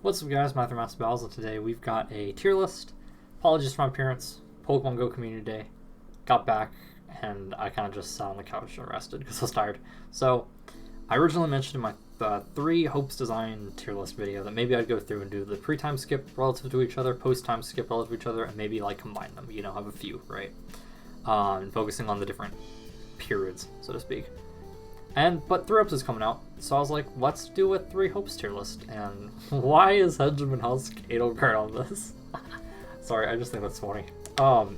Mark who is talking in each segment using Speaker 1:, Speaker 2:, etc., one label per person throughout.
Speaker 1: What's up guys, Master Bowser. Today we've got a tier list. Apologies for my appearance. Pokemon Go Community Day. Got back and I kind of just sat on the couch and rested because I was tired. So I originally mentioned in my 3 Hopes Design tier list video that maybe I'd go through and do the pre-time skip relative to each other, post-time skip relative to each other, and maybe like combine them, have a few, right? And focusing on the different periods, so to speak. But 3 Hopes is coming out, so I was like, let's do a 3 Hopes tier list. And why is Hedgeman Husk Adelgard on this? Sorry, I just think that's funny.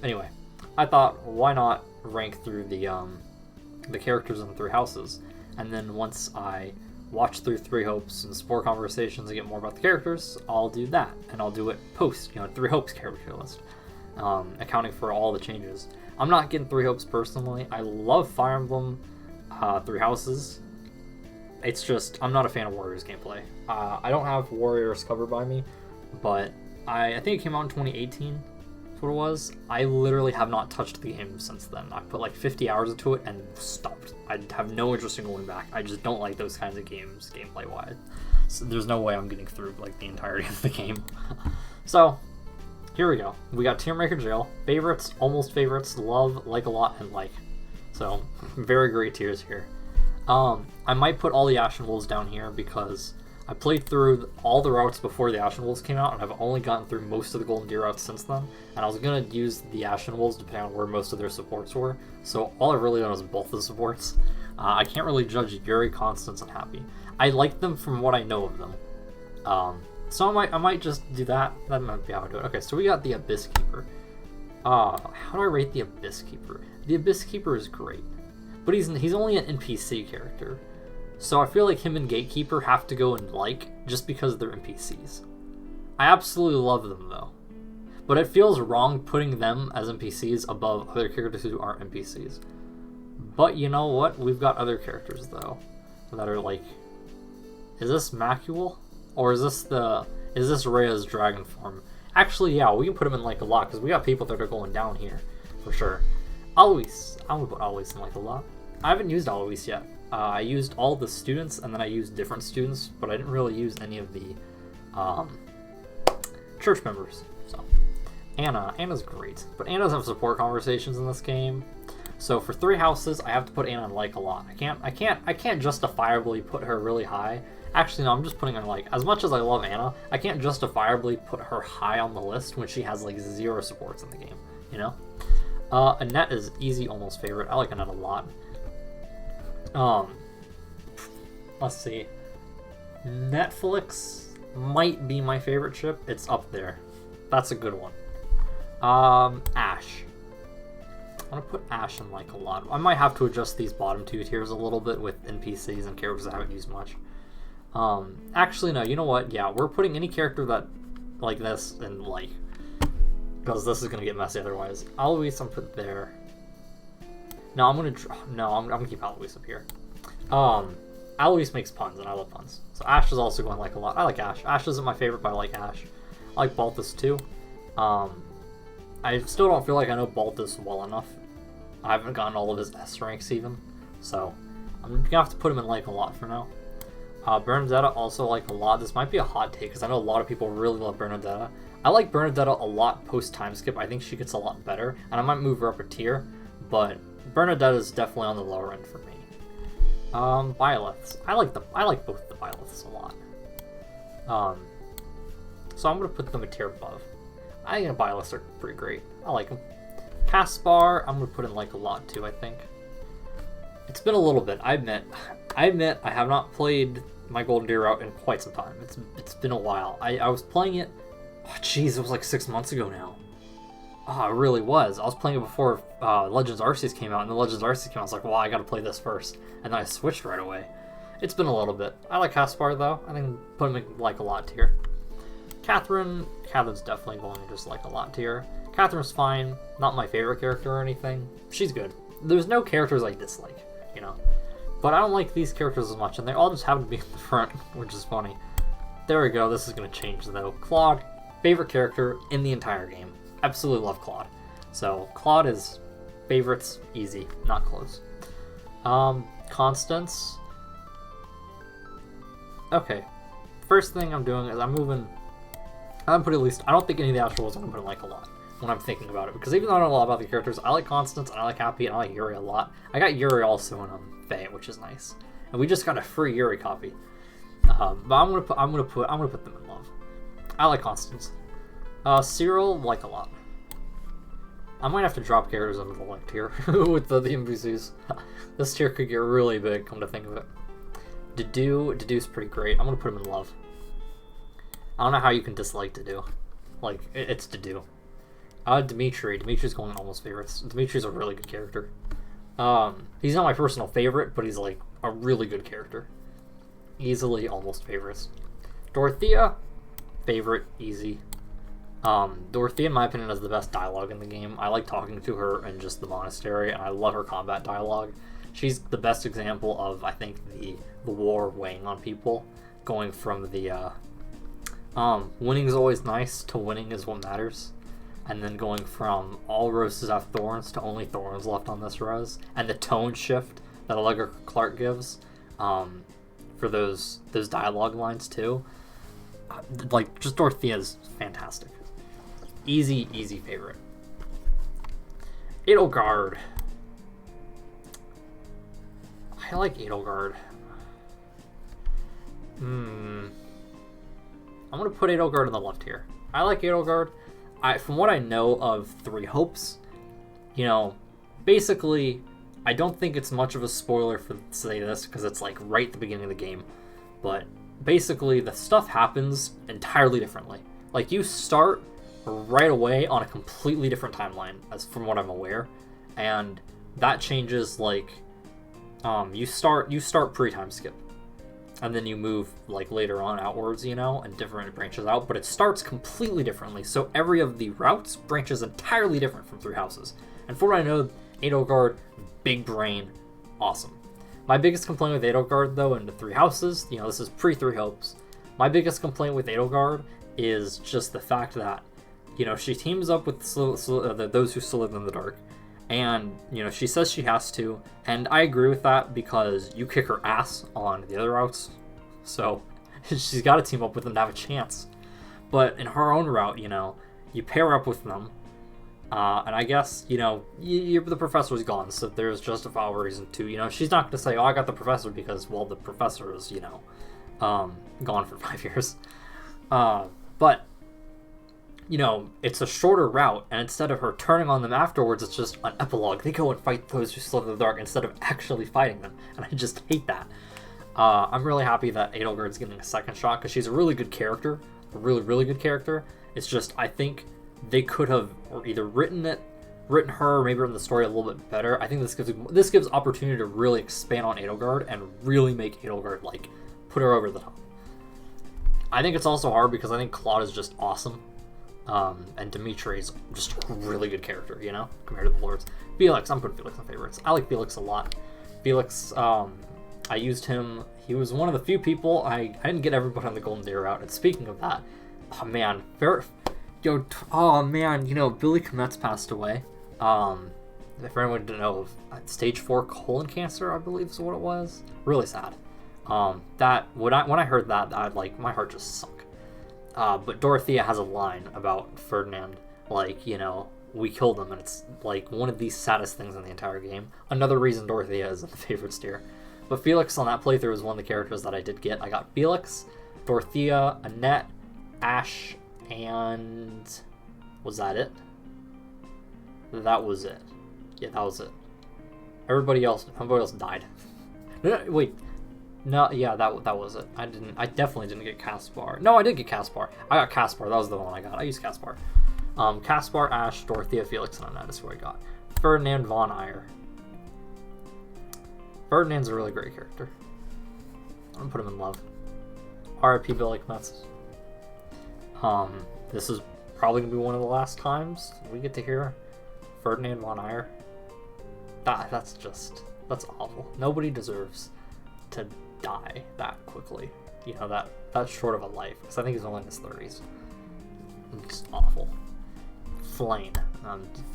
Speaker 1: Anyway, I thought, why not rank through the characters in the 3 houses, and then once I watch through 3 Hopes and Spore Conversations and get more about the characters, I'll do that, and I'll do it post, 3 Hopes character list, accounting for all the changes. I'm not getting 3 Hopes personally. I love Fire Emblem 3 Houses. It's just, I'm not a fan of Warriors gameplay. I don't have Warriors covered by me, but I think it came out in 2018. That's what it was. I literally have not touched the game since then. I put like 50 hours into it and stopped. I have no interest in going back. I just don't like those kinds of games gameplay wise. So there's no way I'm getting through like the entirety of the game. So here we go. We got Tier Maker Jail, favorites, almost favorites, love, like a lot, and like. So very great tiers here. I might put all the Ashen Wolves down here because I played through all the routes before the Ashen Wolves came out, and I've only gotten through most of the Golden Deer routes since then, and I was going to use the Ashen Wolves depending on where most of their supports were, so all I've really done is both the supports. I can't really judge Yuri, Constance, and Happy. I like them from what I know of them. So I might just do that. That might be how I do it. Okay, so we got the Abyss Keeper. How do I rate the Abyss Keeper? The Abyss Keeper is great, but he's only an NPC character. So I feel like him and Gatekeeper have to go and just because they're NPCs. I absolutely love them though. But it feels wrong putting them as NPCs above other characters who aren't NPCs. But you know what? We've got other characters though that are like, is this Macule? Or is this Rhea's dragon form? Actually, yeah, we can put him in like a lot because we got people that are going down here for sure. Alois. I'm gonna put Alois in like a lot. I haven't used Alois yet. I used all the students, and then I used different students, but I didn't really use any of the church members. So, Anna's great, but Anna doesn't have support conversations in this game. So for 3 houses, I have to put Anna in like a lot. I can't justifiably put her really high. Actually, no, I'm just putting her like, as much as I love Anna, I can't justifiably put her high on the list when she has like 0 supports in the game. Annette is easy, almost favorite. I like Annette a lot. Let's see. Netflix might be my favorite ship. It's up there. That's a good one. Ash. I'm gonna put Ash in like a lot. I might have to adjust these bottom 2 tiers a little bit with NPCs and characters I haven't used much. Actually, no, you know what? Yeah, we're putting any character that like this in like, because this is gonna get messy otherwise. Alois, I'm put there. No, I'm gonna keep Alois up here. Alois makes puns, and I love puns. So Ash is also going like a lot. I like Ash. Ash isn't my favorite, but I like Ash. I like Balthus too. I still don't feel like I know Balthus well enough. I haven't gotten all of his S ranks even, so I'm gonna have to put him in like a lot for now. Bernadetta also like a lot. This might be a hot take because I know a lot of people really love Bernadetta. I like Bernadetta a lot post time skip. I think she gets a lot better, and I might move her up a tier, but Bernadetta is definitely on the lower end for me. Byleths. I like both the Byleths a lot. So I'm gonna put them a tier above. I think the Byleths are pretty great. I like them. Caspar, I'm gonna put in like a lot too. I think it's been a little bit. I admit I have not played my Golden Deer route in quite some time. It's been a while. I was playing it. Oh, jeez, it was like 6 months ago now. Oh, it really was. I was playing it before Legends Arceus came out, and the Legends Arceus came out. I was like, well, I gotta play this first. And then I switched right away. It's been a little bit. I like Caspar, though. I think put him in, like, a lot tier. Catherine's definitely going to just, like, a lot tier. Catherine's fine. Not my favorite character or anything. She's good. There's no characters I dislike, But I don't like these characters as much, and they all just happen to be in the front, which is funny. There we go. This is going to change, though. Claude, favorite character in the entire game. Absolutely love Claude. So Claude is favorites, easy, not close. Constance. Okay, first thing I'm doing is I'm putting at least, I don't think any of the actual ones I'm putting like a lot when I'm thinking about it, because even though I don't know a lot about the characters, I like Constance, and I like Happy, and I like Yuri a lot. I got Yuri also in Faye, which is nice, and we just got a free Yuri copy. But I'm gonna put them in love. I like Constance. Cyril, like a lot. I might have to drop characters under the like tier with the NPCs. This tier could get really big, come to think of it. Dedu's pretty great. I'm gonna put him in love. I don't know how you can dislike Dedu. Like, it's Dedu. Dimitri's going in almost favorites. Dimitri's a really good character. He's not my personal favorite, but he's like a really good character. Easily almost favorites. Dorothea, favorite, easy. Dorothea, in my opinion, has the best dialogue in the game. I like talking to her in just the monastery, and I love her combat dialogue. She's the best example of, I think, the war weighing on people. Going from the, winning is always nice to winning is what matters. And then going from all roses have thorns to only thorns left on this rose. And the tone shift that Allegra Clark gives, for those dialogue lines too. Like, just Dorothea's fantastic. Easy favorite. Adelgard. I like Adelgard. I'm gonna put Adelgard in the left here. I like Adelgard. From what I know of Three Hopes, you know, basically, I don't think it's much of a spoiler to say this, because it's like right at the beginning of the game, but basically the stuff happens entirely differently. Like, you start right away on a completely different timeline, as from what I'm aware, and that changes, like, you start pre-time skip, and then you move like later on outwards, you know, and different branches out, but it starts completely differently. So every of the routes branches entirely different from Three Houses. And for what I know, Adelgard, big brain, awesome. My biggest complaint with Adelgard, though, in the Three Houses, you know, this is pre-Three Hopes. My biggest complaint with Adelgard is just the fact that, you know, she teams up with those who still live in the dark. And, you know, she says she has to, and I agree with that, because you kick her ass on the other routes, so she's got to team up with them to have a chance. But in her own route, you know, you pair up with them, and I guess, you know, the professor's gone, so there's justifiable reason to, you know, she's not going to say, oh, I got the professor because, well, the professor is, you know, gone for 5 years. But, you know, it's a shorter route, and instead of her turning on them afterwards, it's just an epilogue. They go and fight those who still live in the dark instead of actually fighting them, and I just hate that. I'm really happy that Adelgard's getting a second shot, because she's a really good character, a really, really good character. It's just, I think they could have either written her, or maybe written the story a little bit better. I think this gives opportunity to really expand on Adelgard and really make Adelgard, like, put her over the top. I think it's also hard because I think Claude is just awesome. And Dimitri's just a really good character, you know, compared to the Lords. Felix, I'm putting Felix in favorites. I like Felix a lot. Felix, I used him. He was one of the few people. I didn't get everybody on the Golden Deer route. And speaking of that, oh man, you know, Billy Kometz passed away. If anyone didn't know, stage 4 colon cancer, I believe is what it was. Really sad. That when I heard that, my heart just sunk. But Dorothea has a line about Ferdinand, like, you know, we killed him, and it's like one of the saddest things in the entire game. Another reason Dorothea is in the favorites tier. But Felix on that playthrough was one of the characters that I did get. I got Felix, Dorothea, Annette, Ash, and was that it? That was it. Yeah, that was it. Everybody else died. No, wait. No, yeah, that was it. I definitely didn't get Caspar. No, I did get Caspar. I got Caspar. That was the one I got. I used Caspar. Caspar, Ash, Dorothea, Felix, and Annette is who I got. Ferdinand von Eyre. Ferdinand's a really great character. I'm gonna put him in love. R.I.P. Billy Kometz. This is probably gonna be one of the last times we get to hear Ferdinand von Eyre. That's awful. Nobody deserves to die that quickly. You know, that's short of a life. Because I think he's only in his 30s. It's awful. Flayn.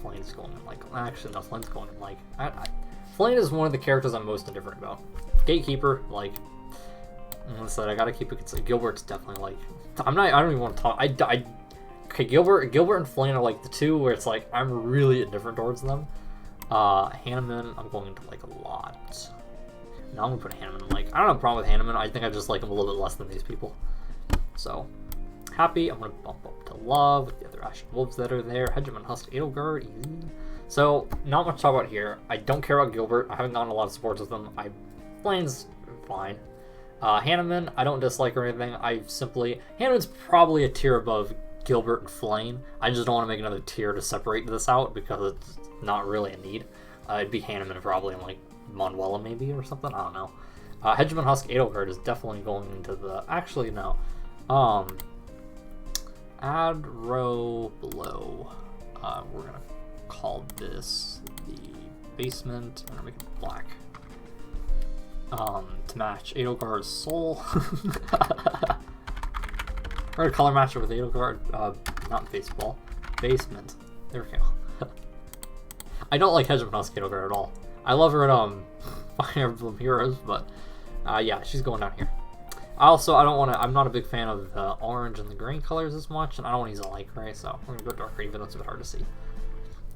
Speaker 1: Flayn's going in, like... Actually, no, Flayn's going in, like... Flayn is one of the characters I'm most indifferent about. Gatekeeper, like... I said, I gotta keep it. Gilbert's definitely like, I don't even want to talk. Okay, Gilbert and Flynn are like the two where it's like I'm really indifferent towards them. Hanneman, I'm going to like a lot. Now I'm gonna put Hanneman like, I don't have a problem with Hanneman. I think I just like him a little bit less than these people. So happy. I'm gonna bump up to love with the other Ashen Wolves that are there. Hegemon Husk Adelgard. Easy. So not much to talk about here. I don't care about Gilbert. I haven't gotten a lot of supports with him. Flane's fine. Hanneman, I don't dislike or anything. Hanneman's probably a tier above Gilbert and Flane. I just don't want to make another tier to separate this out because it's not really a need. It'd be Hanneman probably and like Manuela maybe or something. I don't know. Hegemon Husk Adelgard is definitely going into the. Actually, no. Add row below. We're gonna call this the basement. I'm gonna make it black. To match Adelgard's soul. We're gonna color match it with Adelgard. Not baseball. Basement. There we go. I don't like Hegemon Husk Adelgard at all. I love her at Fire Emblem Heroes, but yeah, she's going down here. I'm not a big fan of the orange and the green colors as much, and I don't want to use a light gray, so we're gonna go dark green, even though it's a bit hard to see.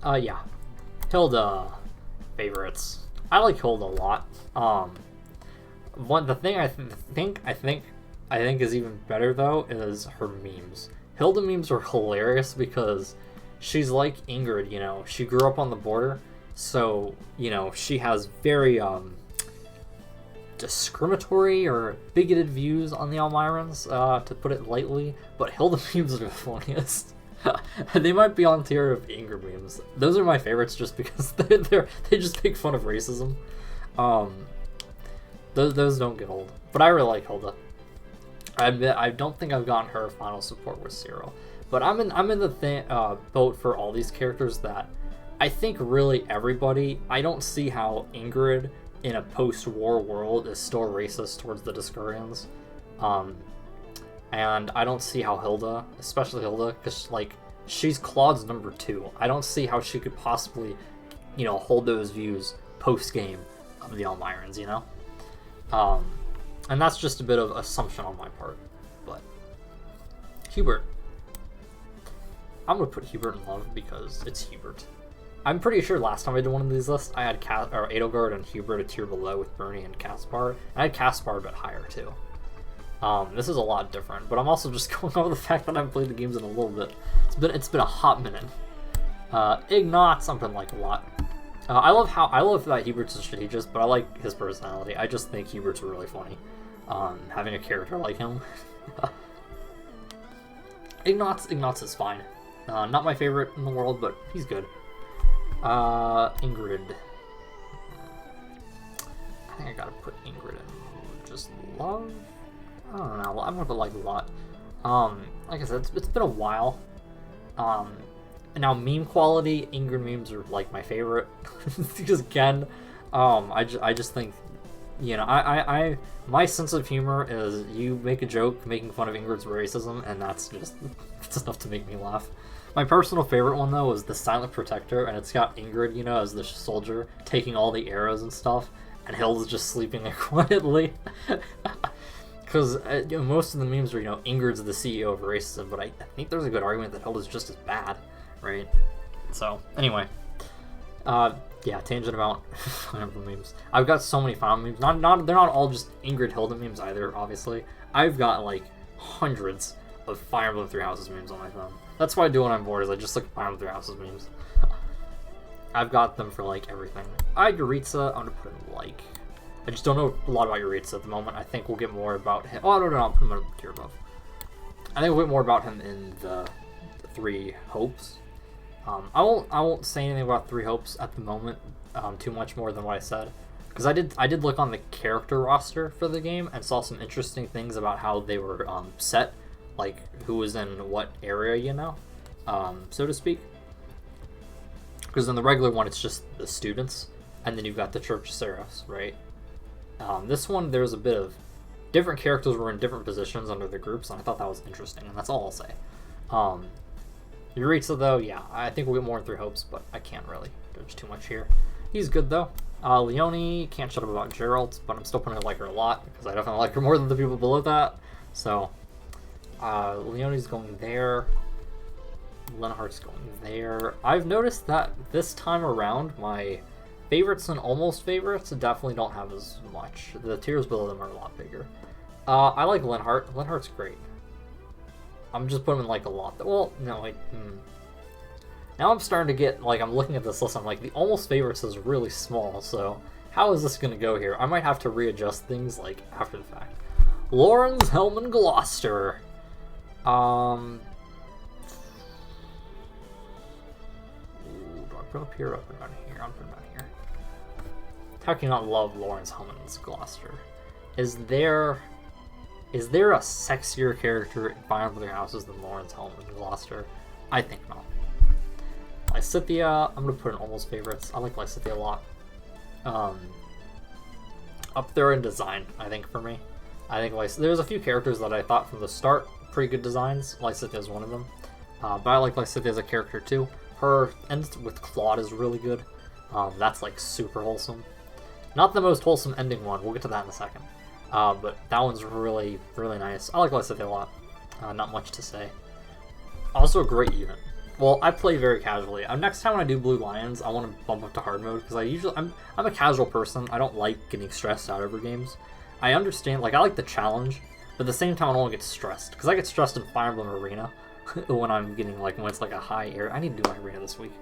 Speaker 1: Yeah. Hilda. Favorites. I like Hilda a lot. The thing I think is even better though is her memes. Hilda memes are hilarious because she's like Ingrid, you know. She grew up on the border, so you know she has very discriminatory or bigoted views on the Almirans, to put it lightly. But Hilda memes are the funniest. They might be on tier of Ingrid memes. Those are my favorites just because they just make fun of racism. Those don't get old. But I really like Hilda. I don't think I've gotten her final support with Cyril. But I'm in the boat for all these characters that I think really everybody. I don't see how Ingrid in a post-war world is still racist towards the Discurians. And I don't see how Hilda, especially Hilda, because like she's Claude's number 2. I don't see how she could possibly, you know, hold those views post-game of the Almirans, you know? And that's just a bit of assumption on my part. But Hubert. I'm going to put Hubert in love because it's Hubert. I'm pretty sure last time I did one of these lists, I had Adelgard and Hubert a tier below with Bernie and Caspar. And I had Caspar a bit higher too. This is a lot different, but I'm also just going over the fact that I haven't played the games in a little bit. It's been a hot minute. Ignatz, I'm gonna like a lot. I love that Hubert's a strategist, but I like his personality. I just think Hubert's really funny. Having a character like him. Ignatz is fine. Not my favorite in the world, but he's good. Ingrid. I think I gotta put Ingrid in just love. I don't know. I'm gonna put like a lot. Like I said, it's been a while. And now meme quality, Ingrid memes are like my favorite. Because again, I just think, you know, my sense of humor is you make a joke making fun of Ingrid's racism, and that's enough to make me laugh. My personal favorite one though is the Silent Protector, and it's got Ingrid, you know, as the soldier taking all the arrows and stuff, and Hilda's just sleeping there quietly. Because you know, most of the memes are, you know, Ingrid's the CEO of racism, but I think there's a good argument that Hilda's just as bad, right? So anyway, yeah, tangent about Fire Emblem memes. I've got so many Fire Emblem memes. They're not all just Ingrid Hilda memes either. Obviously, I've got like hundreds of Fire Emblem Three Houses memes on my phone. That's what I do when I'm bored. Is I just look at Fire Emblem Three Houses memes. I've got them for like everything. Yuritsa, I'm gonna put in like. I just don't know a lot about Yuritsa at the moment. I think we'll get more about him. Oh, no, I'll put him a tier above. I think we'll get more about him in the Three Hopes. I won't say anything about Three Hopes at the moment, too much more than what I said, because I did look on the character roster for the game and saw some interesting things about how they were set, like who was in what area, you know, so to speak. Because in the regular one, it's just the students, and then you've got the Church of Seraphs, right? This one, there's a bit of different characters were in different positions under the groups, and I thought that was interesting, and that's all I'll say. Yuritsa, though, yeah, I think we'll get more in Three Hopes, but I can't really judge too much here. He's good, though. Leonie, can't shut up about Geralt, but I'm still going to like her a lot, because I definitely like her more than the people below that. So, Leonie's going there. Lenhart's going there. I've noticed that this time around, my favorites and almost favorites definitely don't have as much. The tiers below them are a lot bigger. I like Lenhart. Lenhart's great. I'm just putting him in like a lot. Well, no, like, now I'm starting to get, like, I'm looking at this list, I'm like, the almost favorites is really small, so how is this going to go here? I might have to readjust things, like, after the fact. Lawrence Hellman Gloucester. Do I put up here or up and down here? I'm putting down here. How can you not love Lawrence Hellman's Gloucester? Is there a sexier character in Fire Emblem Houses than Lawrence Hellman Gloucester? I think not. Lysithea, I'm going to put in almost favorites. I like Lysithea a lot. Up there in design, I think, for me. I think there's a few characters that I thought from the start, pretty good designs. Lysithea is one of them. But I like Lysithea as a character too. Her end with Claude is really good. That's like super wholesome. Not the most wholesome ending one, we'll get to that in a second. But that one's really, really nice. I like Lysithea a lot. Not much to say. Also a great unit. Well, I play very casually. Next time when I do Blue Lions, I want to bump up to hard mode, because I'm a casual person. I don't like getting stressed out over games. I understand, like, I like the challenge, but at the same time I don't want to get stressed, because I get stressed in Fire Emblem Arena when I'm getting, like, when it's like a high air. I need to do my arena this week.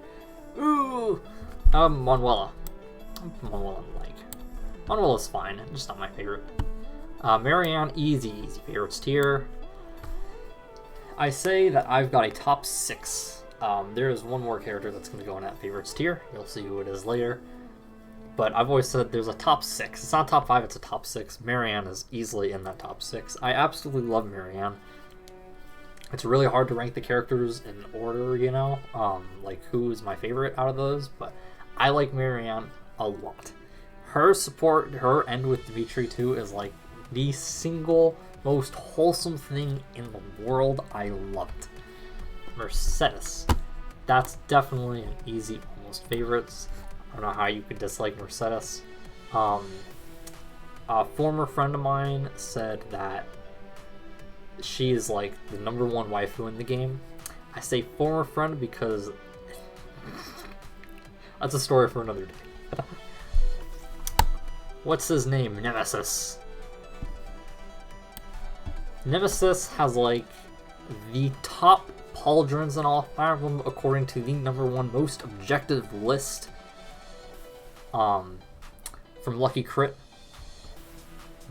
Speaker 1: Ooh! Manuela. Manuela I like. Manuela's fine, just not my favorite. Marianne, easy favorites tier. I say that I've got a top 6. There is one more character that's going to go in that favorites tier. You'll see who it is later. But I've always said there's a top 6. It's not top 5, it's a top 6. Marianne is easily in that top 6. I absolutely love Marianne. It's really hard to rank the characters in order, you know? Like, who is my favorite out of those? But I like Marianne a lot. Her support, her end with Dimitri too, is like the single most wholesome thing in the world. I love it. Mercedes. That's definitely an easy almost favorites. I don't know how you could dislike Mercedes. A former friend of mine said that she is like the #1 waifu in the game. I say former friend because that's a story for another day. What's his name? Nemesis. Nemesis has like the top pauldrons in all Fire Emblem according to the #1 most objective list from Lucky Crit,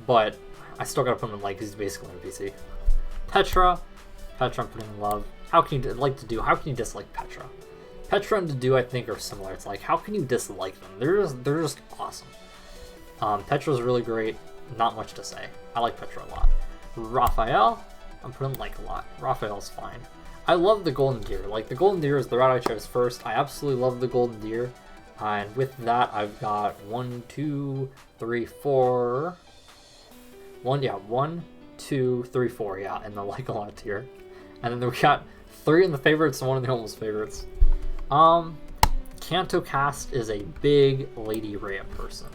Speaker 1: but I still gotta put him in like he's basically an NPC. Petra I'm putting in love. How can you how can you dislike Petra? Petra and Dedue I think are similar. It's like, how can you dislike them? They're just awesome. Petra's really great. Not much to say. I like Petra a lot. Raphael, I'm putting like a lot. Raphael's fine. I love the Golden Deer. Like, the Golden Deer is the route I chose first. I absolutely love the Golden Deer. And with that, I've got 1, 2, 3, 4. 1, 2, 3, 4, yeah, in the like a lot tier. And then we got 3 in the favorites and 1 in the almost favorites. Kanto Cast is a big Lady Rhea person.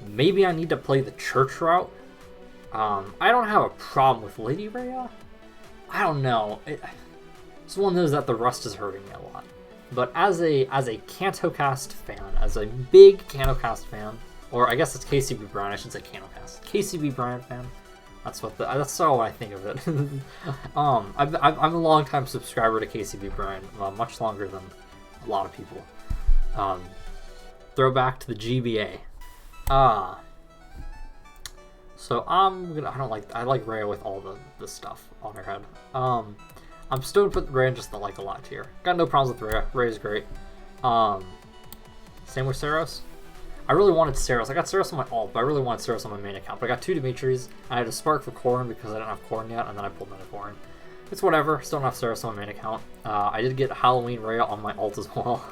Speaker 1: Maybe I need to play the church route. I don't have a problem with Lady Rhea. I don't know. It's one of those that the rust is hurting me a lot. But as a Kanto Cast fan, as a big Kanto Cast fan, or I guess it's KCB Brian, I should say Kanto Cast. KCB Brian fan. That's how I think of it. I'm a long-time subscriber to KCB Brian, much longer than a lot of people. Throwback to the GBA. So I like Rhea with all the stuff on her head. I'm still gonna put Rhea in just the like a lot tier. Got no problems with Rhea. Rhea's great. Same with Saros. I really wanted Saros. I got Saros on my alt, but I really wanted Saros on my main account. But I got 2 Dimitris, and I had a spark for Corrin because I didn't have Corrin yet, and then I pulled another Corrin. It's whatever. Still don't have Saros on my main account. I did get Halloween Rhea on my alt as well.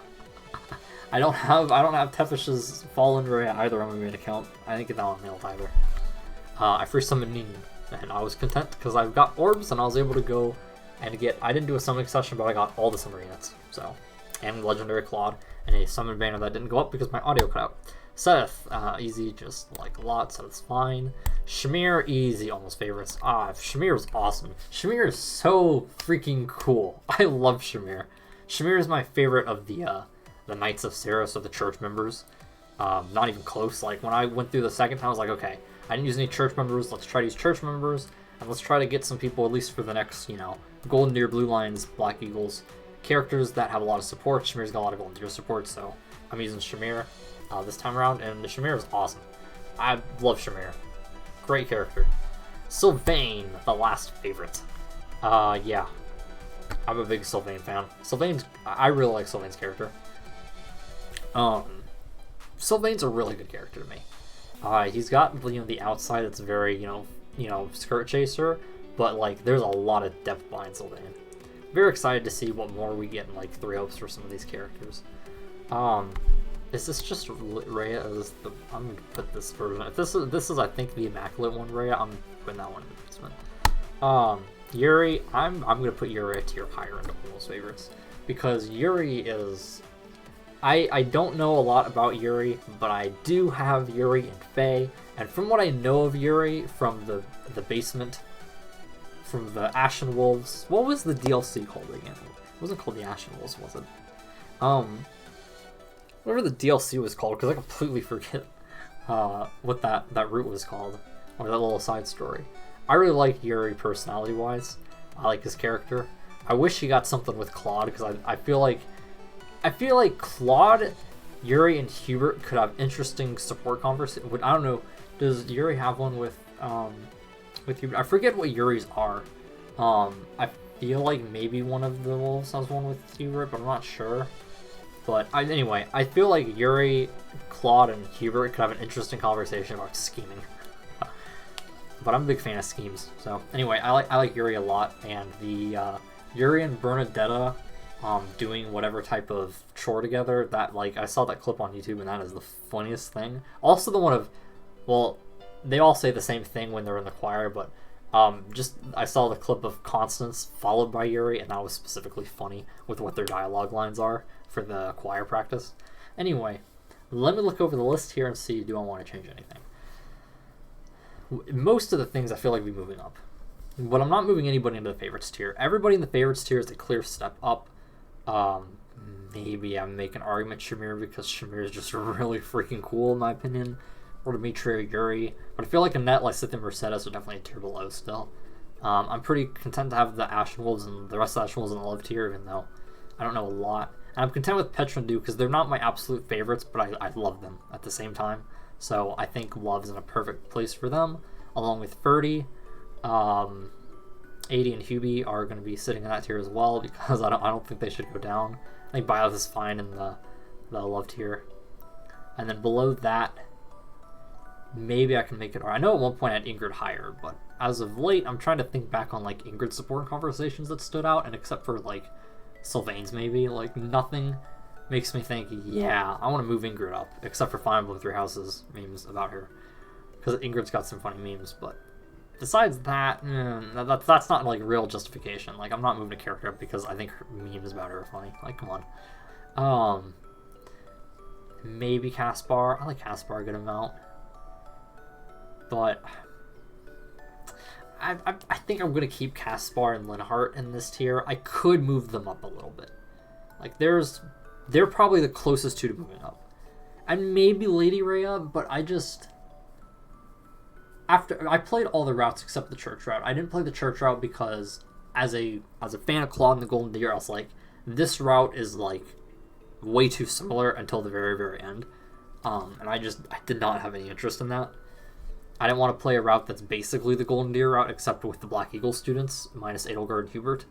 Speaker 1: I don't have Tepish's Fallen Rhea either on my main account. I didn't get that on my alt either. I free summoned Nin, and I was content because I've got orbs and I was able to go and get. I didn't do a summoning session, but I got all the summoning units, so and Legendary Claude, and a summon banner that didn't go up because my audio cut out. Seth, easy, just like a lot, so it's fine. Shamir, easy, almost favorites. Shamir is awesome. Shamir is so freaking cool. I love Shamir. Shamir is my favorite of the Knights of Sarah, so the church members. Not even close. Like, when I went through the second time, I was like, okay, I didn't use any church members, let's try to use church members, and let's try to get some people, at least for the next, Golden Deer, Blue Lions, Black Eagles, characters that have a lot of support. Shamir's got a lot of Golden Deer support, so I'm using Shamir this time around, and the Shamir is awesome. I love Shamir. Great character. Sylvain, the last favorite. Yeah. I'm a big Sylvain fan. I really like Sylvain's character. Sylvain's a really good character to me. He's got, the outside that's very, skirt chaser, but, like, there's a lot of depth behind Sylvain. Very excited to see what more we get in, like, 3-ups for some of these characters. Is this just Rhea? I'm going to put this version. If this is, I think, the Immaculate one, Rhea, I'm putting that one in the basement. Yuri, I'm going to put Yuri a tier higher into almost favorites, because Yuri is... I don't know a lot about Yuri, but I do have Yuri and Faye, and from what I know of Yuri from the basement, from the Ashen Wolves, what was the DLC called again? It wasn't called the Ashen Wolves, was it? Whatever the DLC was called, because I completely forget what that route was called, or that little side story. I really like Yuri personality-wise. I like his character. I wish he got something with Claude, because I feel like Claude, Yuri, and Hubert could have interesting support conversations. I don't know, does Yuri have one with Hubert? I forget what Yuri's are. I feel like maybe one of the wolves has one with Hubert, but I'm not sure. But anyway, I feel like Yuri, Claude, and Hubert could have an interesting conversation about scheming. But I'm a big fan of schemes. So anyway, I like Yuri a lot, and the Yuri and Bernadetta doing whatever type of chore together, that, like, I saw that clip on YouTube, and that is the funniest thing. Also the one of, well, they all say the same thing when they're in the choir, but I saw the clip of Constance followed by Yuri, and that was specifically funny with what their dialogue lines are for the choir practice. Anyway, let me look over the list here and see, do I want to change anything? Most of the things I feel like will be moving up, but I'm not moving anybody into the favorites tier. Everybody in the favorites tier is a clear step up. Maybe I'm making an argument Shamir, because Shamir is just really freaking cool in my opinion, or Dimitri or Yuri, but I feel like Annette, Lysith, and Mercedes are definitely a tier below still. I'm pretty content to have the Ashen Wolves and the rest of the Ashen Wolves in the love tier, even though I don't know a lot. And I'm content with Petra and Duke, because they're not my absolute favorites, but I love them at the same time. So I think Love's in a perfect place for them, along with Ferdy. 80 and Hubie are going to be sitting in that tier as well, because I don't think they should go down. I think Bios is fine in the love tier. And then below that, maybe I can make it... Or I know at one point I had Ingrid higher, but as of late, I'm trying to think back on, like, Ingrid support conversations that stood out, and except for, like, Sylvain's maybe, like, nothing makes me think, yeah, I want to move Ingrid up, except for Fire Emblem Three Houses memes about her, because Ingrid's got some funny memes, but besides that, that's not, like, real justification. Like, I'm not moving a character up because I think her memes about her are funny. Like, come on. Maybe Caspar. I like Caspar a good amount. But I think I'm going to keep Caspar and Linhardt in this tier. I could move them up a little bit. Like, they're probably the closest two to moving up. And maybe Lady Rhea, but after I played all the routes except the church route. I didn't play the church route because as a fan of Claude and the Golden Deer, I was like, this route is, like, way too similar until the very, very end. And I did not have any interest in that. I didn't want to play a route that's basically the Golden Deer route, except with the Black Eagle students, minus Adelgard and Hubert.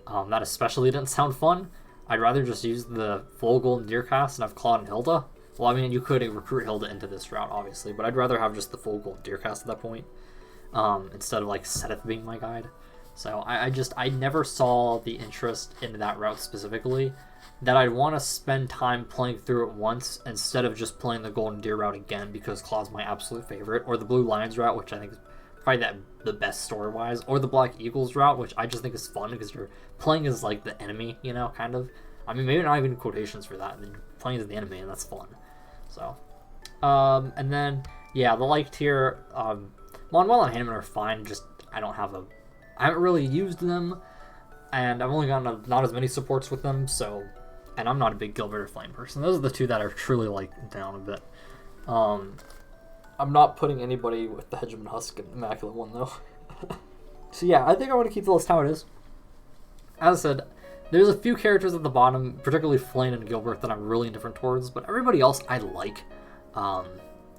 Speaker 1: That especially didn't sound fun. I'd rather just use the full Golden Deer cast and have Claude and Hilda. Well, I mean, you could recruit Hilda into this route, obviously, but I'd rather have just the full Golden Deer cast at that point, instead of, like, Seth being my guide. So I never saw the interest in that route specifically, that I'd want to spend time playing through it once instead of just playing the Golden Deer route again, because Claude's my absolute favorite, or the Blue Lions route, which I think is probably the best story-wise, or the Black Eagles route, which I just think is fun because you're playing as, like, the enemy, kind of. I mean, maybe not even quotations for that. And playing as the anime, and that's fun. So, and then yeah, the like tier, Manuel and Hanneman are fine. Just I haven't really used them, and I've only gotten not as many supports with them. So, and I'm not a big Gilbert or Flame person. Those are the two that are truly like down a bit. I'm not putting anybody with the Hegemon Husk and Immaculate One though. So yeah, I think I want to keep the list how it is. As I said, there's a few characters at the bottom, particularly Flame and Gilbert, that I'm really indifferent towards, but everybody else I like. I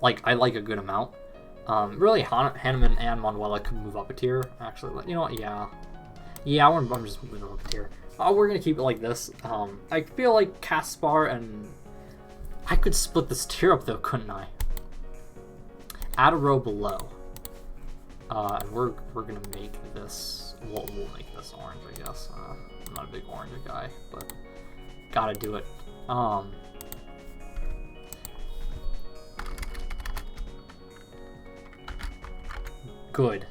Speaker 1: like a good amount. Really, Hanneman and Manuela could move up a tier, actually. You know what, yeah. Yeah, I'm just moving up a tier. We're going to keep it like this. I feel like Caspar and... I could split this tier up, though, couldn't I? Add a row below. And we're going to make this... We'll make this orange, I guess. I'm not a big orange guy, but gotta do it. Good.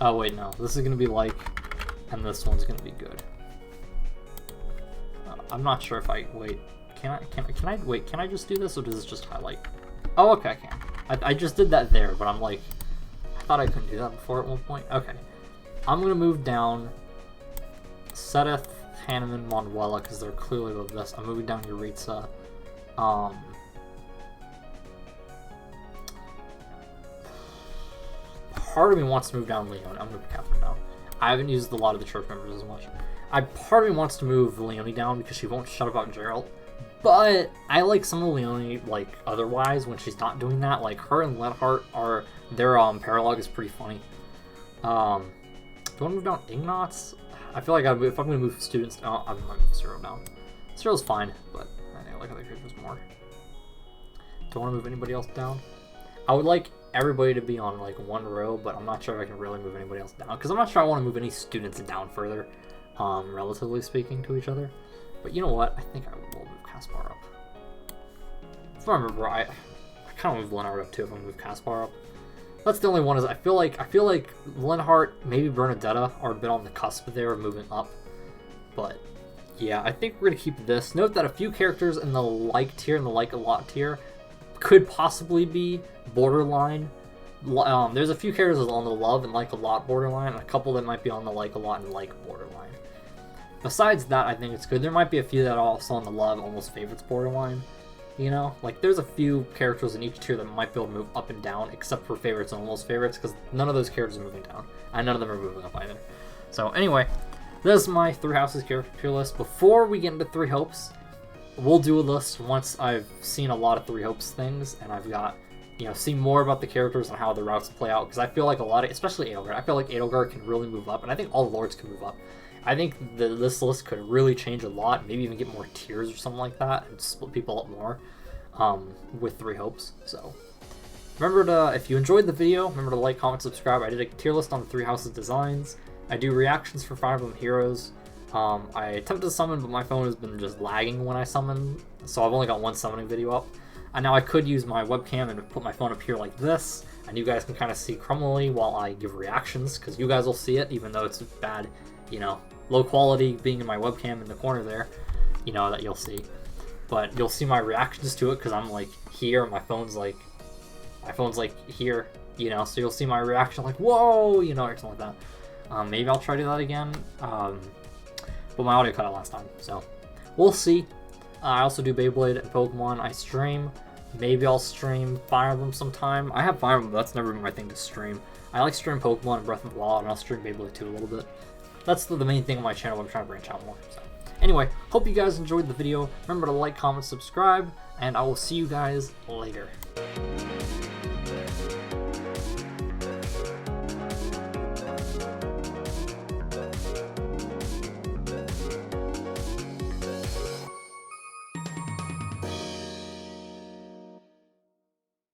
Speaker 1: Oh wait, no. This is gonna be like, and this one's gonna be good. I'm not sure if I wait. Can I wait? Can I just do this, or does this just highlight? Oh, okay, I can. I just did that there, but I'm like, I thought I couldn't do that before at one point. Okay, I'm gonna move down Sedith, Hanneman, Manuela, because they're clearly above this. I'm moving down Yuritsa. Part of me wants to move down Leon. I'm gonna move Catherine down. I haven't used a lot of the church members as much. Part of me wants to move Leonie down because she won't shut about Gerald. But I like some of Leonie, like, otherwise when she's not doing that. Like, her and Lenhart are, their paralogue is pretty funny. Do I want to move down Ignatz? I feel like if I'm going to move students down, I'm going to move Cyril down. Cyril's fine, but I like other characters more. Do I want to move anybody else down? I would like everybody to be on, like, one row, but I'm not sure if I can really move anybody else down. Because I'm not sure I want to move any students down further, relatively speaking, to each other. But you know what? I think I will move Caspar up. If I remember, I kind of move Lenhart up too if I move Caspar up. That's the only one. Is I feel like Lenhart, maybe Bernadetta are a bit on the cusp there of moving up. But yeah, I think we're gonna keep this. Note that a few characters in the like tier and the like a lot tier could possibly be borderline. There's a few characters on the love and like a lot borderline, and a couple that might be on the like a lot and like borderline. Besides that, I think it's good. There might be a few that are also on the love, almost favorites borderline. You know, like there's a few characters in each tier that might be able to move up and down, except for favorites and almost favorites, because none of those characters are moving down, and none of them are moving up either. So anyway, this is my Three Houses character list. Before we get into Three Hopes, we'll do a list once I've seen a lot of Three Hopes things, and I've got, you know, seen more about the characters and how the routes play out, because I feel like a lot of, especially Adelgard, I feel like Adelgard can really move up, and I think all lords can move up. I think this list could really change a lot, maybe even get more tiers or something like that, and split people up more with Three Hopes. So remember to, if you enjoyed the video, remember to like, comment, subscribe. I did a tier list on the Three Houses designs. I do reactions for Fire Emblem Heroes. I attempted to summon, but my phone has been just lagging when I summon, so I've only got one summoning video up. And now I could use my webcam and put my phone up here like this, and you guys can kind of see Crumbly while I give reactions, because you guys will see it, even though it's bad, you know, low quality being in my webcam in the corner there, you know, that you'll see. But you'll see my reactions to it because I'm like here, my phone's like here, you know, so you'll see my reaction like, whoa, you know, or something like that. Maybe I'll try to do that again, but my audio cut out last time, so we'll see. I also do Beyblade and Pokemon. I stream. Maybe I'll stream Fire Emblem sometime. I have Fire Emblem, but that's never been my thing to stream. I like streaming Pokemon and Breath of the Wild, and I'll stream Beyblade too a little bit. That's the main thing on my channel. I'm trying to branch out more. So anyway, hope you guys enjoyed the video. Remember to like, comment, subscribe, and I will see you guys later.